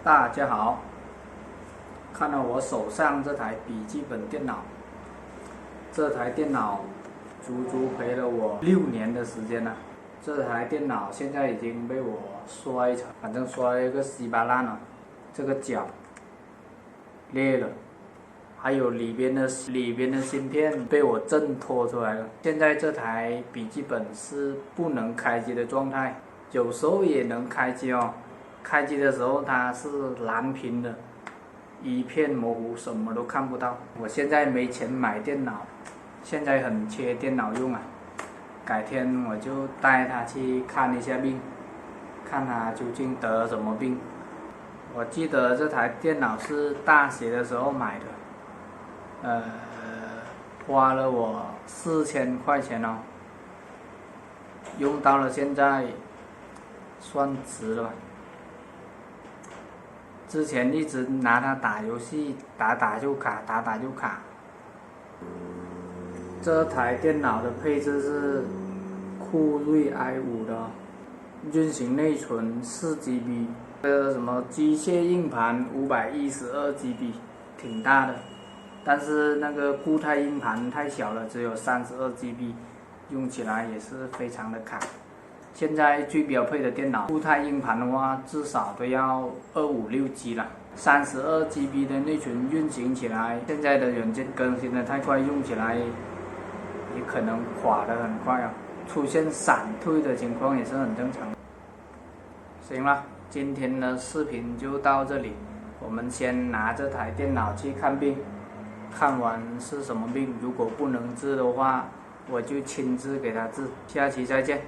大家好，看到我手上这台笔记本电脑，这台电脑足足陪了我6年的时间了。这台电脑现在已经被我摔成，反正摔个稀巴烂了，这个角裂了，还有里边的芯片被我挣脱出来了。现在这台笔记本是不能开机的状态，有时候也能开机哦。开机的时候它是蓝屏的，一片模糊，什么都看不到。我现在没钱买电脑，现在很缺电脑用啊。改天我就带他去看一下病，看他究竟得了什么病。我记得这台电脑是大学的时候买的，花了我4000块钱哦，用到了现在算值了吧。之前一直拿它打游戏，打打就卡。这台电脑的配置是酷睿 i5 的，运行内存4GB， 什么机械硬盘512GB， 挺大的。但是那个固态硬盘太小了，只有32GB， 用起来也是非常的卡。现在最标配的电脑，固态硬盘的话至少都要256G 了，32GB 的内存运行起来，现在的软件更新的太快，用起来也可能垮得很快啊，出现闪退的情况也是很正常。行了，今天的视频就到这里，我们先拿这台电脑去看病，看完是什么病，如果不能治的话，我就亲自给他治。下期再见。